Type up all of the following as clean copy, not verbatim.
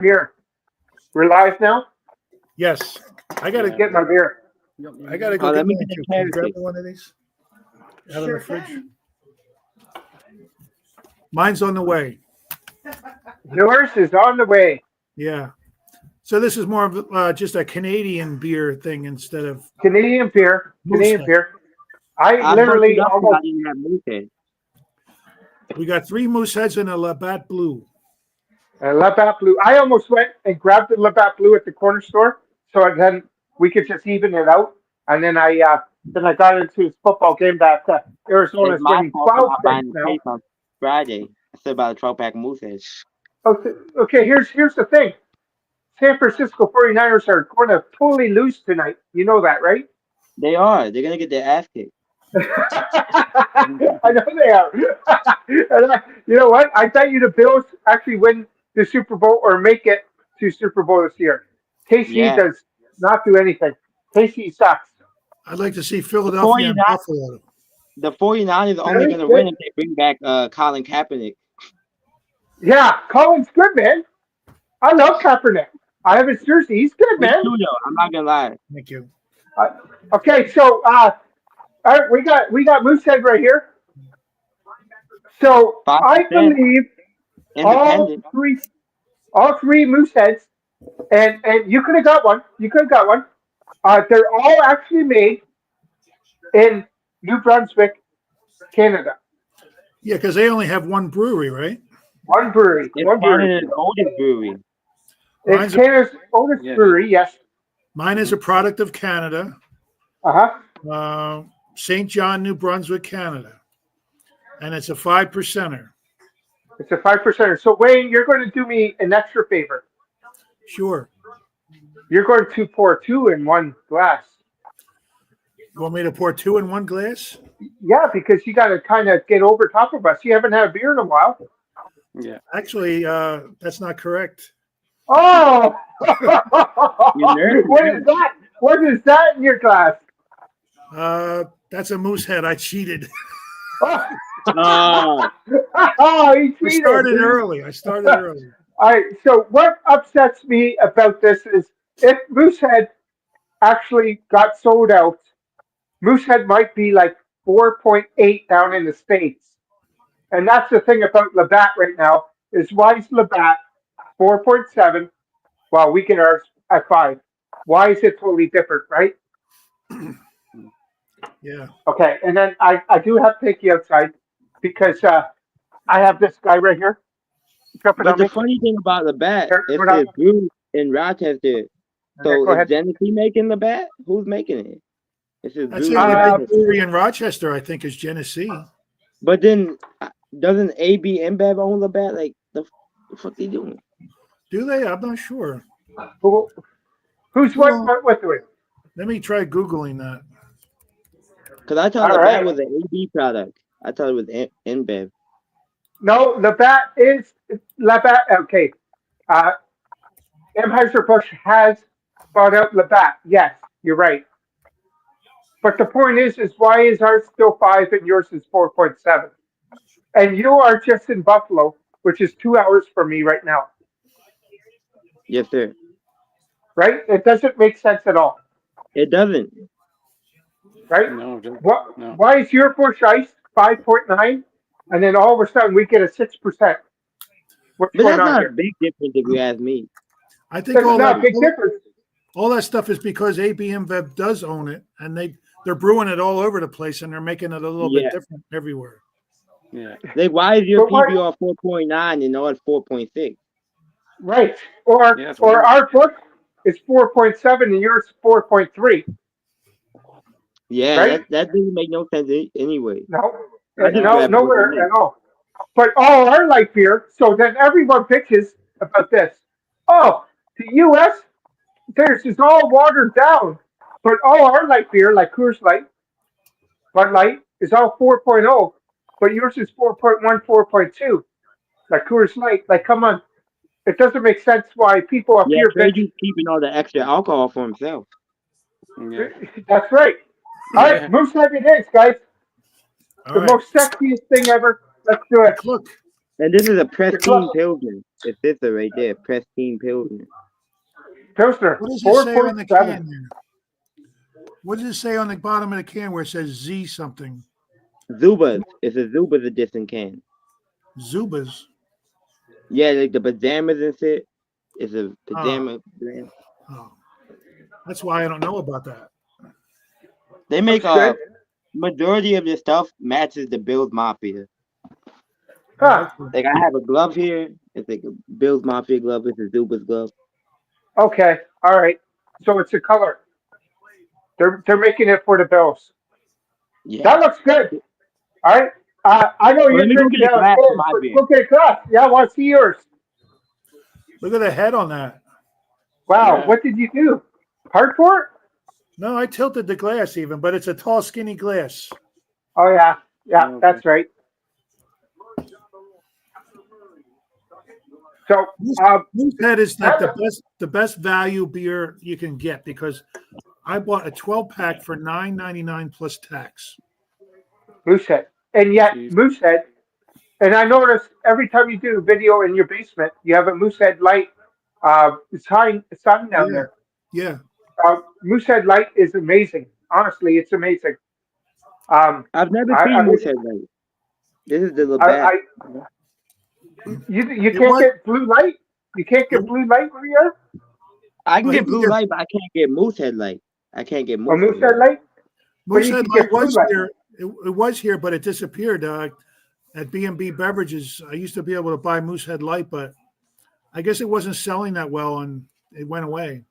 beer. We're live now. Yes, I gotta Get my beer. I gotta go Oh, get let me mine get too. the Can you grab carrot me one of these out Sure of the fridge? can. Mine's on the way. Yours is on the way. Yeah. So this is more of just a Canadian beer thing instead of Canadian beer. Canadian Moosehead. beer. I I fucked literally it up because I almost. didn't have Moosehead. We got 3 Mooseheads and a Labatt Blue. Labatt Blue. I almost went and grabbed the Labatt Blue at the corner store, so then we could just even it out. And then I got into this football game that It's Arizona's my winning fault for 12 not things buying the now. case on Friday. I still bought a 12-pack of Moosehead. Okay. Here's the thing. San Francisco 49ers are going to totally lose tonight. You know that, right? They are. They're gonna get their ass kicked. I know they are. You know what? I bet you the Bills actually win the Super Bowl or make it to Super Bowl this year. KC Yeah. does not do anything. KC sucks. I'd like to see The Philadelphia and 49 Buffalo. the 49ers are only Very gonna good. win if they bring back Colin Kaepernick. Yeah, Colin's good, man. I love Kaepernick. I have his jersey. He's good, Me man. too, though. I'm not gonna lie. Thank you. Uh, okay, so all right, we got Moosehead right here. So I 5% believe all independent. three all three Mooseheads, and you could have got one. You could have got one. They're all actually made in New Brunswick, Canada. Yeah, because they only have one brewery, right? One brewery. It's One brewery. Canada's oldest brewery. It's Mine's a, Canada's oldest Yeah. brewery. Yes. mine is a product of Canada, Uh-huh. St. John, New Brunswick, Canada, and it's a 5%er. It's a 5%. So Wayne, you're going to do me an extra favor. Sure. You're going to pour two in one glass. You want me to pour 2 in one glass? Yeah, because you got to kind of get over top of us. You haven't had a beer in a while. Yeah. Actually, that's not correct. Oh! You're nervous. What is that? What is that in your glass? That's a Moosehead. I cheated. Oh, Oh, he I cheated. started early. All right. So what upsets me about this is if Moosehead actually got sold out, Moosehead might be like 4.8 down in the States. And that's the thing about Labatt right now is why is Labatt 4.7 while we get ours at 5? Why is it totally different, right? Yeah. Okay. And then I do have to take you outside because I have this guy right here jumping but on the me. funny thing about the bat, Here, it put on. says brew in Rochester. So Go is ahead. Genesee making the bat? Who's making it? It says That's brew the in only big Rochester. brewery in Rochester, I think, is Genesee. But then doesn't AB InBev own the bat? Like the fuck they doing? Do they? I'm not sure. Who's Well, what it? let me try Googling that. Because I thought All the bat right. was an AB product. I thought it was InBev. No, Labatt is Labatt. Okay. Uh, Anheuser-Busch has bought out Labatt. Yes, you're right. But the point is why is ours still 5 and yours is 4.7? And you are just in Buffalo, which is 2 hours from me right now, Yes, sir. right? It doesn't make sense at all, It doesn't. right? No, What? no. Why is your Bush Ice 5.9, and then all of a sudden we get a 6%? What's But going that's on not a here? big difference if you ask me. I think That's not a big difference. all that stuff is because AB InBev does own it, and they're brewing it all over the place, and they're making it a little bit Yeah. different everywhere. Yeah. Like, why is your But why- PBR 4.9 and ours 4.6? Right. Or Yeah, it's or weird. our book is 4.7 and yours 4.3. Yeah, Right? that doesn't make no sense anyway. No. I just No, grabbed nowhere it. at all. But all our light beer, so then everyone bitches about this. Oh, the US, theirs is all watered down. But all our light beer, like Coors Light, Bud Light, is all 4.0, but yours is 4.1, 4.2. Like Coors Light. Like, come on. It doesn't make sense why people up Yeah, here bitch. Trady's keeping all the extra alcohol for himself. Yeah. That's right. All right, Moosehead it is, guys. All The right. most sexiest thing ever. Let's do it. Look, And this is a The club pristine Pilsner. It's this right there, pristine Pilsner. Pilsner, What does it say on the 4.7. can there? What does it say on the bottom of the can where it says Z something? Zubas. It's a Zubas edition can. Zubas. Yeah, like the pajamas and shit. It's a Oh, pajama brand. oh. That's why I don't know about that. They make Looks good. majority of their stuff matches the Bills Mafia. Huh. Like I have a glove here. It's like a Bills Mafia glove. It's a Zubas glove. Okay. All right. So it's a color. They're making it for the Bills. Yeah. That looks good. All right. I know Well, let you're me go drinking get a glass for downstairs, my but beer. go get a glass. Yeah, I want to see yours. Look at the head on that. Wow. Yeah. What did you do? Hard for it? No, I tilted the glass even, but it's a tall, skinny glass. Oh yeah. Yeah, Okay. that's right. So Moosehead is like have the best value beer you can get because I bought a 12-pack for $9.99 plus tax. Moosehead. And yet Jeez. Moosehead, and I notice every time you do a video in your basement, you have a Moosehead light sign down Yeah, there. yeah. Moosehead light is amazing. Honestly, it's amazing. I've never I seen mean, Moosehead like. This is the I Labatt. you It can't was. get blue light. You can't It, get blue light where you are. I can well, you get can blue get light, but I can't get Moosehead light. I can't get Or Moosehead Moosehead light. light, but you Moosehead can Light get blue was light. here. It was here, but it disappeared. At B&B Beverages, I used to be able to buy Moosehead Light, but I guess it wasn't selling that well, and it went away.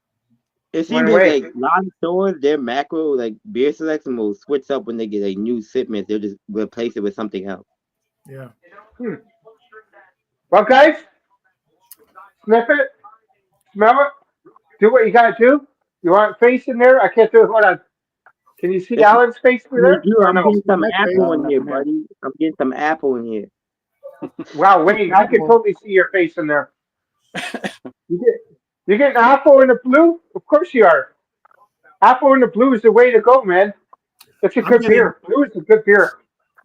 It Went seems away. like a lot of stores, their macro like beer selection will switch up when they get a new shipment. They'll just replace it with something else. Yeah. Hmm. Well, guys, sniff it, smell it, do what you gotta do. You want face in there? I can't do it. Hold on. Can you see If Alan's face through you there do, or I'm no? getting some My face. apple in here, Nothing here. buddy. I'm getting some apple in here. Wow, Wayne, I can totally see your face in there. You get an apple in the blue? Of course you are. Apple in the blue is the way to go, man. It's a I'm good getting beer. Blue is a good beer.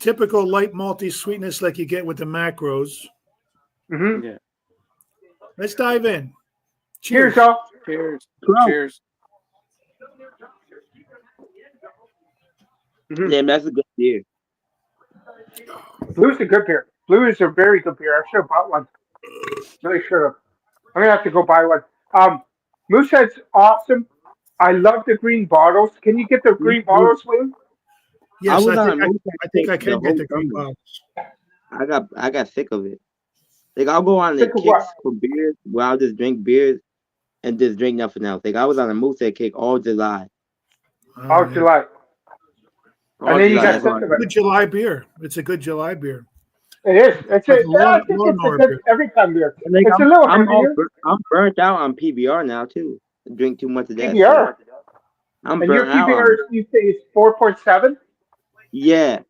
typical light malty sweetness like you get with the macros. Hmm. Yeah. Let's dive in. Cheers, Cheers. y'all. Cheers. Bro, Cheers. Hmm. damn, that's a good beer. Blue is a good beer. Blue is a very good beer. I should have bought one. Really should have. I'm gonna have to go buy one. Moosehead's awesome. I love the green bottles. Can you get the Me green too. bottles, William? I Yes, was on a Moosehead I kick think I the can get whole the green summer. bottles. I got sick of it. Like I'll go on Sick like of what? kicks for beers where I'll just drink beers and just drink nothing else. Like I was on a Moosehead kick all July. Oh, Oh yeah. July. And All then you July. got That's sick all I of did. Good July beer. It's a good July beer. it. It is. It's a. Like a I think it's a lawnmower good beer. every time beer. And like It's a little I'm heavier. I'm burnt out on PBR now too. I drink too much of that shit. PBR. I'm And your burnt out PBR on it. you say is 4.7? Yeah.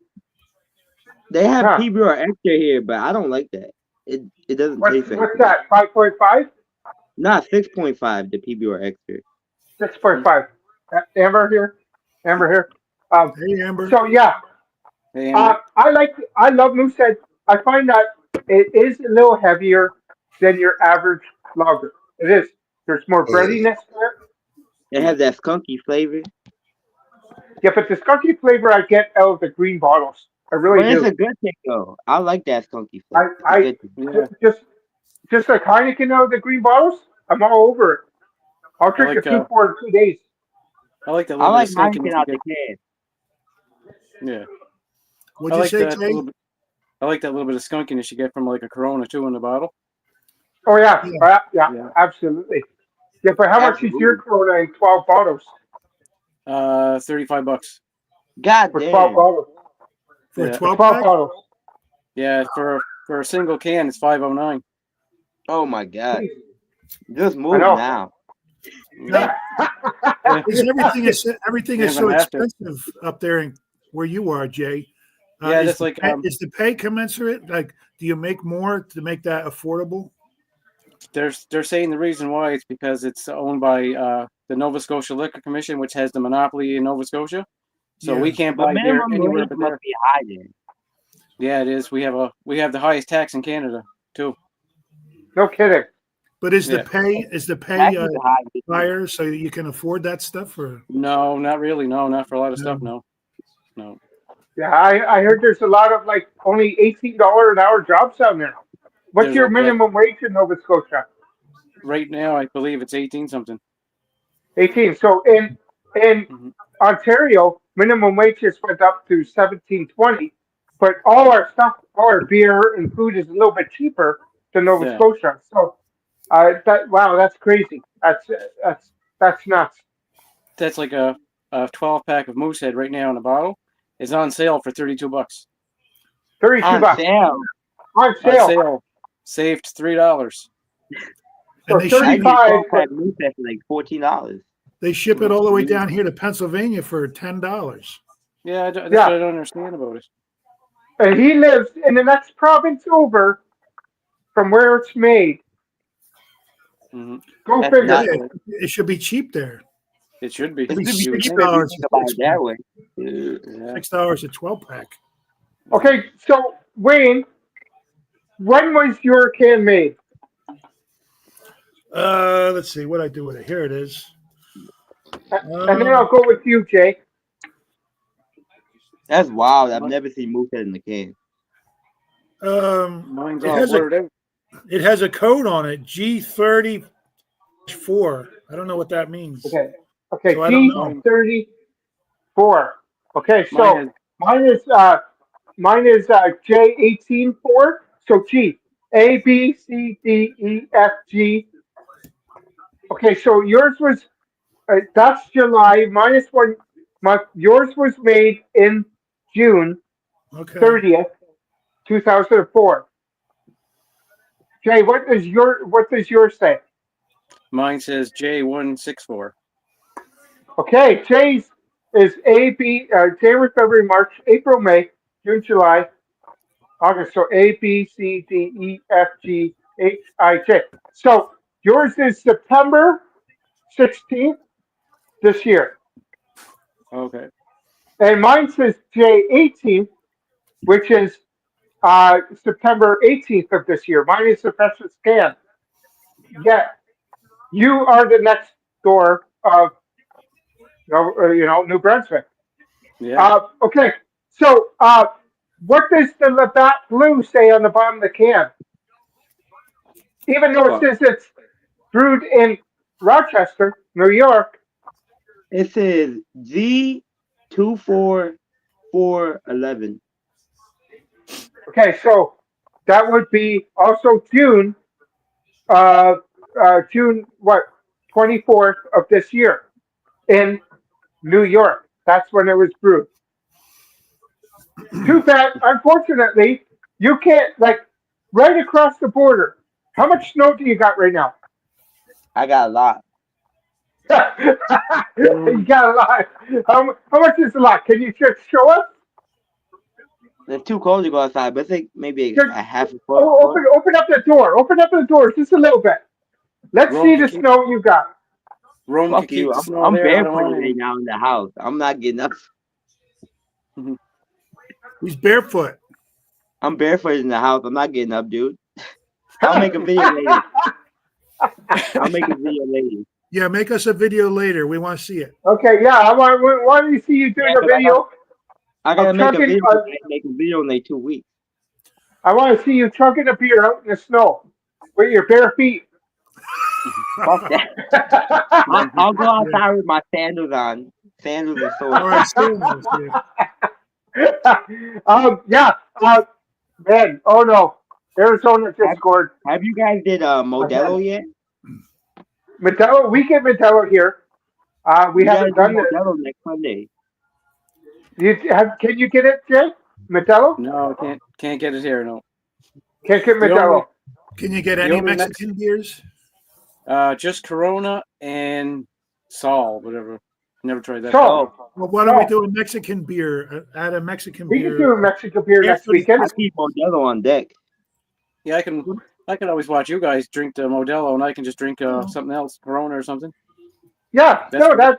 They have Huh. PBR extra here, but I don't like that. It doesn't taste right. What's that? 5.5? Not 6.5, the PBR extra. 6.5. Amber here. Amber here. Hey Amber. So yeah, Hey, Amber. I love Moosehead. I find that it is a little heavier than your average lager. It is. There's more breadiness to it. It has that skunky flavor. Yeah, but the skunky flavor I get out of the green bottles. I really But it's do. a good thing though. I like that skunky I, flavor. It's a I good thing. Yeah. just like Heineken out of the green bottles. I'm all over it. I'll I drink like a few for in 2 days. I like that I little bit like of Heineken skunkiness out you the can. get. Yeah. What'd I you like say, that Jay? little bit. I like that little bit of skunkiness you get from like a Corona too in the bottle. Oh yeah, Yeah. yeah, Yeah. absolutely. Yeah, but how much is your Absolutely. Corona in 12 bottles? $35. God For 12 damn. bottles. For a Yeah. For 12 12 pack? bottles. Yeah, for a single can it's $5.09. Oh my god. Jeez, Just I move know. now. No, Yeah. because everything You're is gonna so have to. expensive up there where you are, Jay. Yeah, that's like Is the pay commensurate? Like, do you make more to make that affordable? they're saying the reason why it's because it's owned by the Nova Scotia Liquor Commission, which has the monopoly in Nova Scotia. So Yeah. we can't But buy beer minimum anywhere wage but must there. be high then. Yeah, it is. We have the highest tax in Canada too. No kidding. But is Yeah. the pay Taxes are high. higher so you can afford that stuff? Or No, not really. No, not for a lot of stuff. No. No. Yeah, I heard there's a lot of like only $18 an hour jobs down there. What's There's your like minimum wage in Nova Scotia? right now, I believe it's 18 something. 18. So in Mhm. Ontario, minimum wages went up to 17.20, but all our stuff, all our beer and food is a little bit cheaper than Nova Yeah, Scotia. So that wow, that's crazy. That's nuts. that's like a 12 pack of Moosehead right now in a bottle. It's on sale for $32. 32 On bucks sale. on On sale. sale, saved $3. and So they I ship can get 35, 12 pack Moose for like $14. it all the way down here to Pennsylvania for $10. Yeah, that's yeah. what I don't understand about it. And he lives in the next province over from where it's made. Hmm. Go That's figure. not. Yeah, it should be cheap there. It should be. It should be You would cheaper think. if you $6 think about it that way. Yeah. $6 a 12 pack. Okay, so Wayne, when was your can made? Let's see what I do with it. Here it is. And then I'll go with you, Jay. That's wild. I've never seen Moosehead in the can. Mine's It all has a blurred out. it has a code on it, G34. I don't know what that means. Okay. Okay, So I don't know. G34. Okay, Mine so is mine is J184. So G A B C D E F G. Okay, so yours was that's July minus 1 month. Yours was made in June Okay. 30th, 2004. Jay, what does yours say? Mine says J164. Okay, Jay's is January, February, March, April, May, June, July, August. So A, B, C, D, E, F, G, H, I, J. So yours is September 16th this year. Okay. And mine says J18th, which is September 18th of this year. Mine is the freshest scan. Yeah, you are the next door of New Brunswick. Yeah. Okay, so what does the Labatt Blue say on the bottom of the can? Even though it What? says it's brewed in Rochester, New York. It says G24411. Okay, so that would be also June, June what 24th of this year in New York. That's when it was brewed. Too bad, unfortunately, you can't like right across the border. How much snow do you got right now? I got a lot. You got a lot. How much is a lot? Can you just show us? It's too cold to go outside, but it's like maybe Just, a half a foot. oh, open up the door. Open up the door just a little bit. Let's Rome see could the keep snow you got. Rome could Fuck keep you. the I'm, snow I'm there. I don't barefooted want right any. now in the house. I'm not getting up. He's barefoot. I'm barefooted in the house. I'm not getting up, dude. I'll make a video later. I'll make a video later. Yeah, make us a video later. We want to see it. Okay, yeah, I want to see you doing Yeah, a video. I gotta I'm make a chugging. video. Make a video in like 2 weeks. I want to see you chugging a beer out in the snow with your bare feet. Fuck that. I'll go outside with my sandals on. Sandals and All swords. right, still nice, yeah. Yeah. Man. Oh no. Arizona just scored. Have you guys did Modelo yet? Modelo. We get Modelo here. We You gotta haven't do done it. Modelo next Sunday. Can you get it, Jay? Modelo? No, can't get it here. No. Can't get The only- Modelo. Can you get The any only Mexican beers? Just Corona and Sol, whatever. Never tried that. So Well, why don't we do a Mexican beer? Add a Mexican we beer. can do a Mexican beer next After the- weekend. I keep Modelo on deck. Yeah, I can always watch you guys drink the Modelo, and I can just drink something else, Corona or something. Yeah. That's No, good.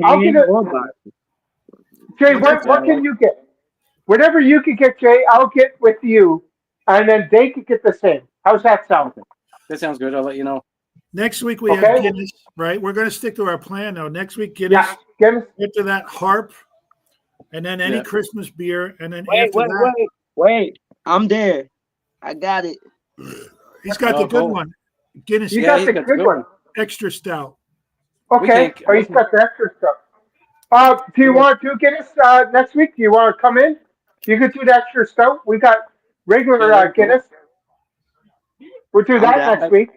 I'll get it. Or vodka. Jay, What's what can you get? Whatever you could get, Jay, I'll get with you, and then they could get the same. How's that sound? That sounds good. I'll let you know. Next week we have Okay. Guinness, right? We're going to stick to our plan now. Next week Guinness. Yeah, Guinness. After that harp, and then any Yeah. Christmas beer, and then Wait, after wait, that, wait. I'm there. I got it. he's got the Oh, good cool. one, Guinness You Yeah, got he's the got good one. extra stout. Okay. can't- Oh, he's got the extra stuff. Do you want to Guinness next week? Do you want to come in? You could do the extra stuff. We got regular Yeah, that'd be cool. Guinness. We'll do I'm that down. next week.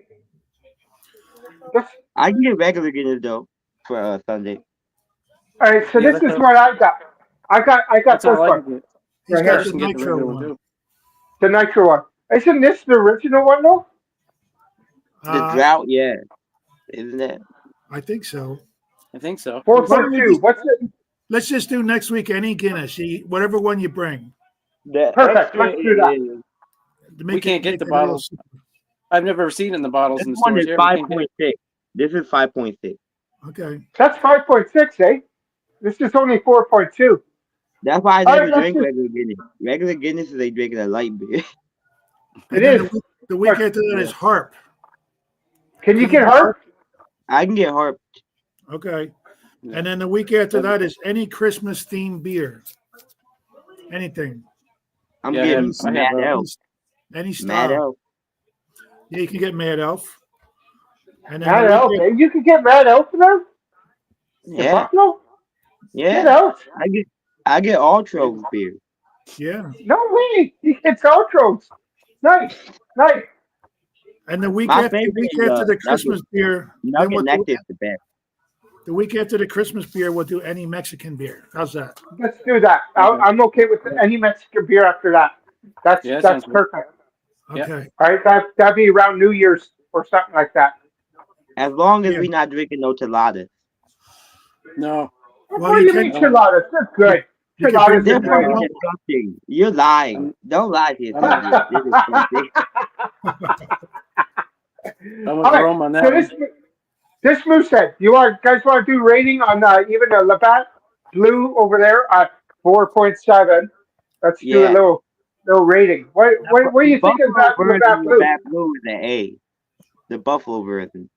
Just, I can get regular Guinness though for Sunday. all right. So Yeah, this that's is a- what I got. I got That's all this I one. can get. He's Right got here. the Just get the nitro regular one. too. The nitro one. Isn't this the original one though? The drought, yeah. Isn't it? I think so. I think so. 4.2. What's it? Let's just do next week any Guinness, whatever one you bring. The Perfect, extra let's do that. is- Make can't get make the it a little bottles. simpler. I've never seen it in the bottles This in the one stores is here. We can't get it. 5.6. This is 5.6. Okay. That's 5.6, eh? This is only 4.2. That's why I All right, never let's drink just- regular Guinness. Regular Guinness is they drinking a light beer. And It then is. The week after that is harp. Can you get her? I can get harp. Okay. And then the week after that is any Christmas themed beer. Anything. I'm Yeah, getting I have, Mad Elf. Any Mad style. Elf. Yeah, you can get Mad Elf. And then Mad the Elf, week eh? You can get Mad Elf now? In Yeah, Buffalo? Get yeah. out. I get all Troves beer. yeah. No way. He gets outros. Nice. Nice. And the week My after favorite is, the Christmas beer, then Nugget we'll Nectar do, is the best. the week after the Christmas beer, we'll do any Mexican beer. How's that? Let's do that. Okay. I'm okay with any Mexican beer after that. That's Yeah, that that's sounds good. perfect. Yeah. Okay. All right, that'd be around New Year's or something like that. As long as Yeah. we not drinking no Teladas. No. Well, What do you you can- mean chiladas? They're good. You can Chiladas bring are They're them good. along. fucking disgusting. You're lying. Don't lie to yourself. This is disgusting. I'm with All right, Rome on that so one. this Moosehead, guys want to do rating on even the Labatt Blue over there at 4.7? Let's do a Yeah. little rating. What do you think of that Buffalo version Labatt of Blue? Labatt Blue is an A. The Buffalo version.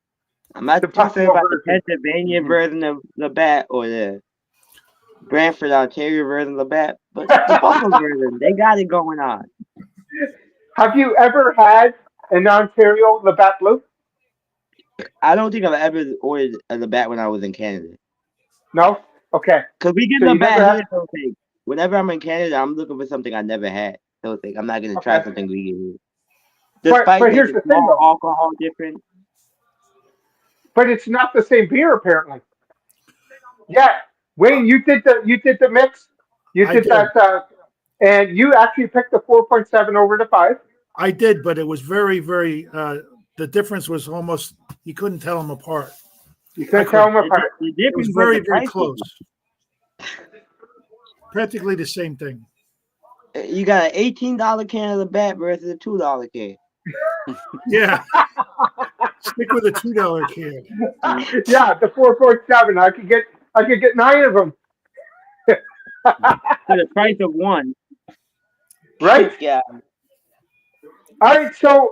I'm not The too sure Buffalo about the version. Pennsylvania Mhm. version of Labatt or the Brantford, Ontario version of Labatt, but the Buffalo version, they got it going on. Have you ever had an Ontario Labatt Blue? I don't think I've ever ordered a Labatt when I was in Canada. No. Okay. Cause we get So you Labatt never here, so it's like, whenever I'm in Canada, I'm looking for something I never had. So it's like, I'm not gonna try Okay. something we get here. But Despite that here's the the thing, small though. alcohol difference. But it's not the same beer apparently. Yeah, Wayne, you did the mix. You I did did. that, and you actually picked the 4.7 over the 5. I did, but it was very, very, the difference was almost, you couldn't tell them apart. You couldn't tell them apart. The It difference was very, the very price close. Practically the same thing. You got an $18 can of Labatt versus a $2 can. Yeah. Stick with a $2 can. Yeah, the 4.7. I could get 9 of them. For the price of one. Right. Yeah. All right. So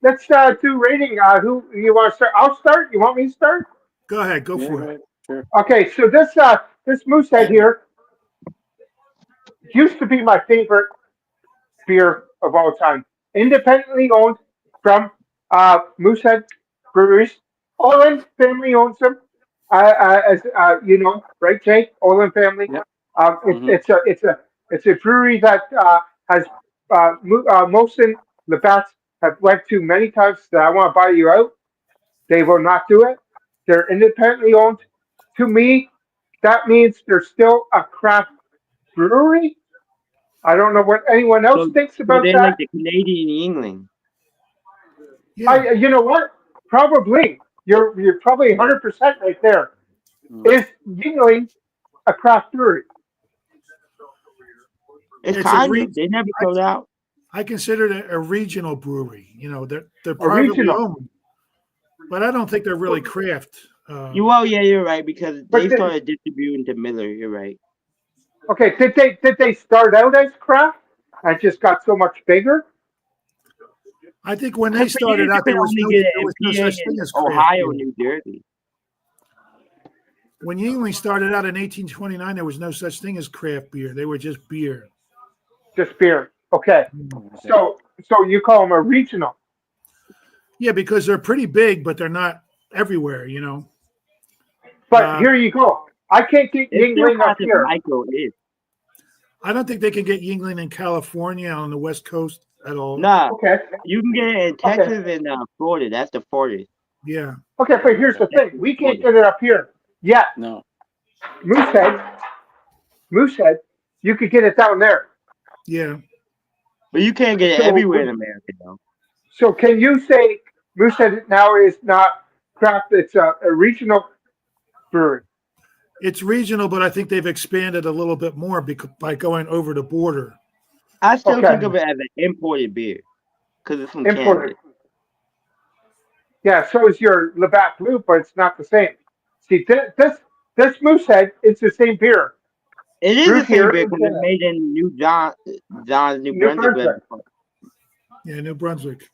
let's do rating. Who you want to start? I'll start. You want me to start? Go ahead, go Yeah, for go it. ahead. Sure. Okay. So this Moosehead here used to be my favorite beer of all time. Independently owned from Moosehead Breweries. Olin family owns them. As you know, right, Jake? Olin family. Yep. It, it's a brewery that has Molson Labatt's have went to many times that I want to buy you out. They will not do it. They're independently owned. To me, that means they're still a craft brewery. I don't know what anyone else thinks So about they're that. like the Canadian England. Yeah. You know what? Probably you're probably 100% right there. Is Yingling a craft brewery? It's It's a kind re- of. They never sold out. I consider it a regional brewery. You know, they're A privately regional. owned, but I don't think they're really craft. Yeah, you're right because But they the- started distributing to Miller. You're right. Okay, did they start out as craft and just got so much bigger? I think when they Because for years started you out, could only get there it was in no PA such thing in as craft Ohio, beer. New Jersey. When Yuengling started out in 1829, there was no such thing as craft beer. They were just beer. Just beer. Okay, Okay. so you call them a regional. Yeah, because they're pretty big, but they're not everywhere. But Uh, here you go. I can't get It's still Yingling up classic here. micro is. I don't think they can get Yuengling in California on the West Coast at all. Nah, Okay, you can get it in okay, Texas and Florida. That's the farthest. Yeah, okay. But here's the thing: we can't Florida. get it up here yet. No. Moosehead, Moosehead, you could get it down there. yeah. But you can't get it So, everywhere in America, though. so can you say Moosehead now is not craft? It's a regional brewery. It's regional, but I think they've expanded a little bit more by going over the border. I still Okay, think of it as an imported beer because it's from imported. Canada. Yeah, so is your Labatt Blue, but it's not the same. See, this Moosehead, it's the same beer It is the brewed same here beer in because it's Canada, made in John's, New New Brunswick. Brunswick. Yeah, New Brunswick.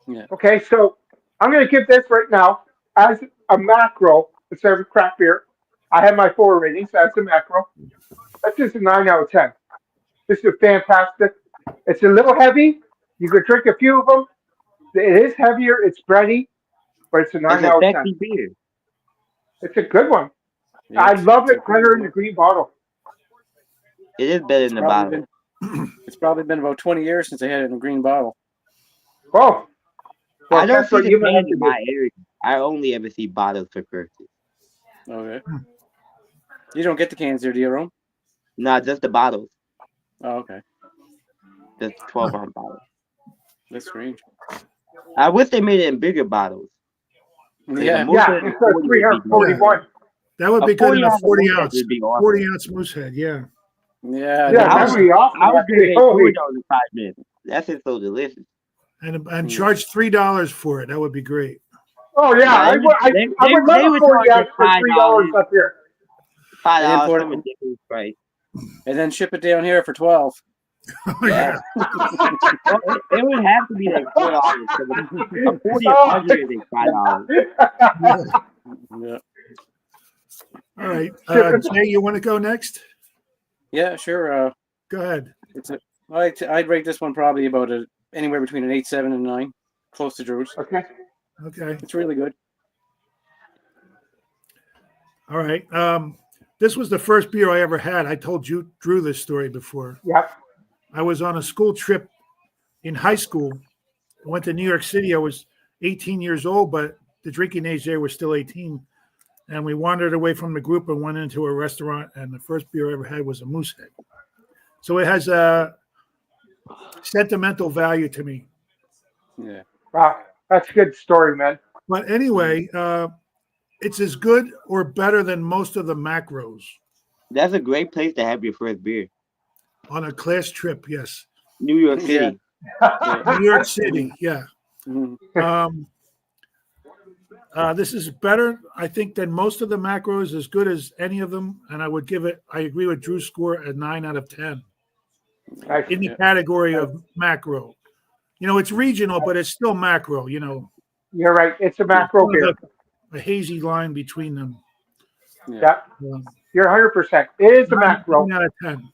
Yeah. Okay, so I'm going to give this right now as a macro instead of craft beer. I have my 4 ratings as a macro. That's just a 9 out of 10. This is fantastic. It's a little heavy. You could drink a few of them. It is heavier. It's bready, but it's a It's 9 a out of 10. sexy beer. It's a good one. Yeah, I love it's a it better in the green bottle. It is better It's than the probably bottle. been it's probably been about 20 years since I had it in a green bottle. Oh, I well, don't that's see what the you might cans have to in do. my area. I only ever see bottles for purchase. Okay. You don't get the cans there, do you, Rome? Not just the bottles. Oh, okay. Just 12-ounce bottles. That's strange. I wish they made it in bigger bottles. Like Yeah. a Yeah, Moosehead it's in a 40 would be great. 341. That would A be good in 40 a ounce of 40 Moosehead ounce, would be 40 awesome. ounce Moosehead. Yeah. Yeah. Yeah, I that was would be awesome. I was Actually, drinking holy. $40 in 5 minutes. That's just so delicious. And Yeah. charge $3 for it. That would be great. Oh yeah, Now I would love they a would 40 charge us ounce for $3 up here. And $5, import some it, ridiculous price. and then ship it down here for 12. Oh, Yeah. yeah. Well, it would have to be like $4 because a 40 is Oh. under like $5. Yeah. Yeah. All right. Shipping. Jay, you want to go next? Yeah, sure. Go ahead. It's a, I'd rate this one probably about anywhere between an 8, 7, and 9, close to Drew's. Okay. Okay. It's really good. All right. This was the first beer I ever had. I told Drew this story before. Yep. I was on a school trip in high school. I went to New York City. I was 18 years old, but the drinking age there was still 18. And we wandered away from the group and went into a restaurant. And the first beer I ever had was a Moosehead. So it has a sentimental value to me. Yeah. Wow, that's a good story, man. But anyway, it's as good or better than most of the macros That's a great place to have your first beer. on a class trip. Yes. New York Yeah. City. New York City. Yeah. Mhm. This is better, I think, than most of the macros, as good as any of them. And I would give it, I agree with Drew's score, a 9 out of 10 Nice. in the category of macro. It's regional, but it's still macro, You're right. It's a macro beer. a hazy line between them. Yeah, Um, you're 100%. It is a macro. 9 out of 10.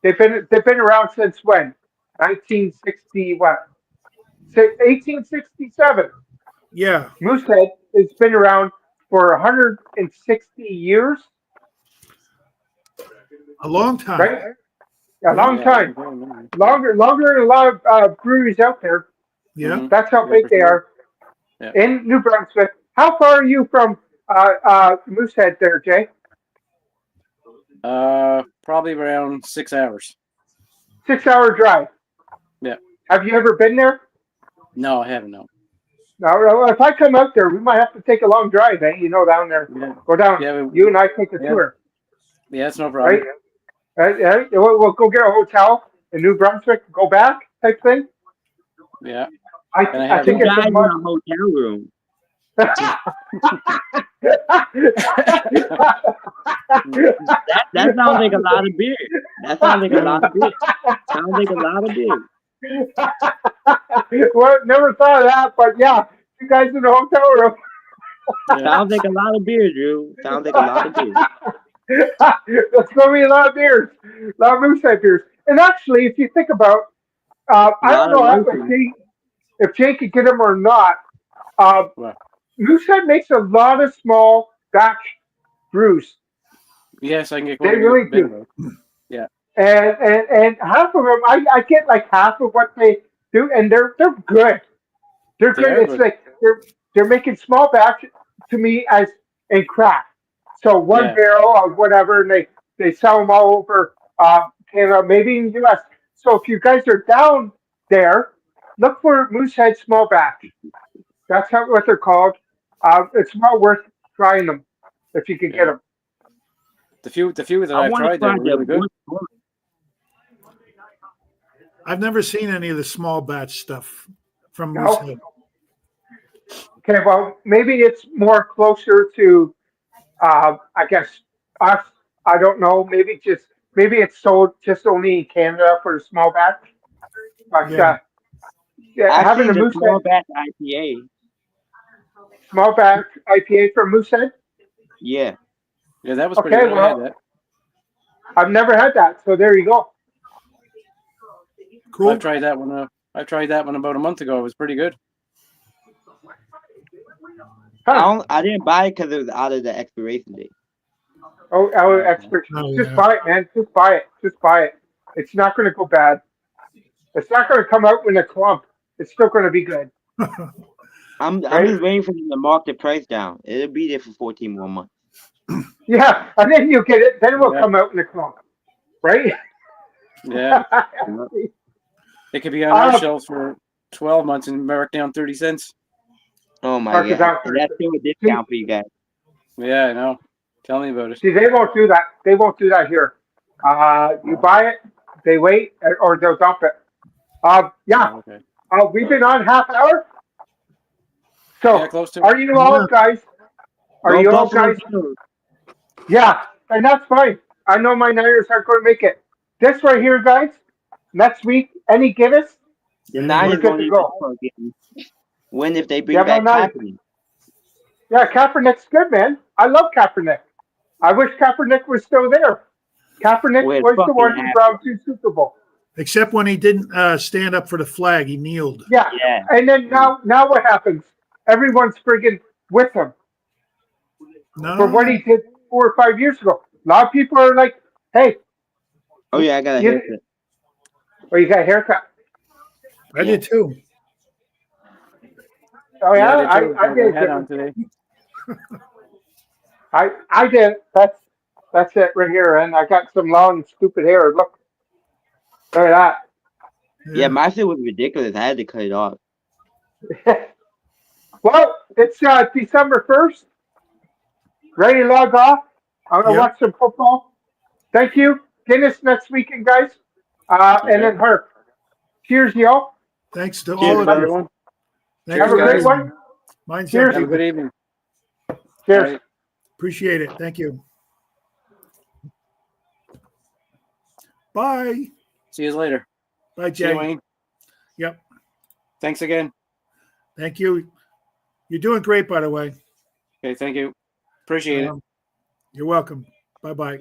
They've been around since when? 1960 what? 1867. Yeah, Moosehead has been around for 160 years, a long time. right? A long Yeah. time. Longer than a lot of breweries out there. Yeah. Mhm. That's how Yeah, big for they sure. are. Yeah. In New Brunswick. How far are you from Moosehead there, Jay? Probably around 6 hours. 6 hour drive. Yeah. Have you ever been there? No, I haven't. No. No, if I come out there, we might have to take a long drive, eh? Down there. Yeah. Go down. Yeah, You and I take a yeah. tour, Yeah, it's no problem. right? Right? We'll go get a hotel in New Brunswick, go back, type thing. Yeah. I And I I have think Two it's guys a in must. a hotel room. That sounds like a lot of beer. That sounds like a lot of beer. Sounds like a lot of beer. Well, never thought of that, but yeah, you guys in the hotel room. Sounds like a lot of beer, Drew. Sounds like a lot of beer. That's going to be a lot of beers, a lot of Moosehead beers. And actually, if you think about, A I don't lot of know loafers. if Jake could get them or not. Uh, Well, Moosehead makes a lot of small batch brews. yes, I can get They quite a really bit of do. those. Yeah, And half of them, I get like half of what they do, and they're good. They're they good. are It's good. like they're making small batch to me as in craft. So one Yeah, barrel or whatever, and they sell them all over Canada, maybe in the U.S. So if you guys are down there, look for Moosehead Small Batch. That's how, what they're called. It's well worth trying them if you can get yeah. them. The few that I I've want to tried, they try were the really good. Bush. I've never seen any of the small batch stuff from No, Moosehead. okay. Well, maybe it's more closer to I guess us. I don't know. Maybe it's sold just only in Canada for the small batch. But Yeah. yeah, I've having seen a the Moosehead small batch IPA. small batch IPA from Moosehead. Yeah. Yeah, that was pretty Okay, good. I had well, that. I've never had that, so there you go. Cool. I've tried that one. I tried that one about a month ago. It was pretty good. Huh. I didn't buy it because it was out of the expiration date. Oh, our expert. Oh, Just yeah. buy it, man. Just buy it. Just buy it. It's not going to go bad. It's not going to come out in a clump. It's still going to be good, I'm right? just waiting for them to mark the price down. It'll be there for 14 more months. Yeah, and then you get it. Then it will Yeah, come out in a clump, right? yeah. Yep. It could be on our uh, shelves for 12 months and mark down 30 cents. Oh my mark it god. down And for that's still a see, discount for you guys. Yeah, I know. Tell me about it. see, they won't do that. They won't do that here. You buy it, they wait, or they'll dump it. Yeah. Oh, okay. We've been on half hour. Yeah, So, close to it. are you all Yeah. guys? Are Go you all Buffalo guys? Bills. Yeah, and that's fine. I know my Niners aren't going to make it. This right here, guys. Next week, any Guinness, The Hey, we're Niners good won't to even go. win if they Yeah, bring but back not. Kaepernick. Yeah, Kaepernick's good, man. I love Kaepernick. I wish Kaepernick was still there. Kaepernick Well, it's was the fucking one who brought to Super Bowl. Except when he didn't stand up for the flag, he kneeled. Yeah, yeah. and then now what happens? Everyone's friggin' with him for what No, he did 4 or 5 years ago. A lot of people are like, "Hey, Oh yeah, I got a you, haircut. well, you got a haircut." I Yeah. did too. Oh Yeah, I yeah, did too. I Got my did. hat on today. I did. That's it right here, and I got some long stupid hair. Look at Yeah, Yeah. my shit was ridiculous. I had to cut it off. that. Well, it's December 1st. Ready to log off? I'm gonna Yep. watch some football. Thank you. Guinness next weekend, guys. And Okay. then her. Cheers, y'all. Thanks to Cheers, all of brother. you. Everyone, Thanks Have Cheers, a for great guys. being one. here. Mine's Cheers. have a empty. good evening. All Cheers. right. Appreciate it. Thank you. Bye. See you later. Bye, See you, Jay. Wayne. Yep. Thanks again. Thank you. You're doing great, by the way. Okay, thank you. Appreciate it. You're welcome. Bye bye.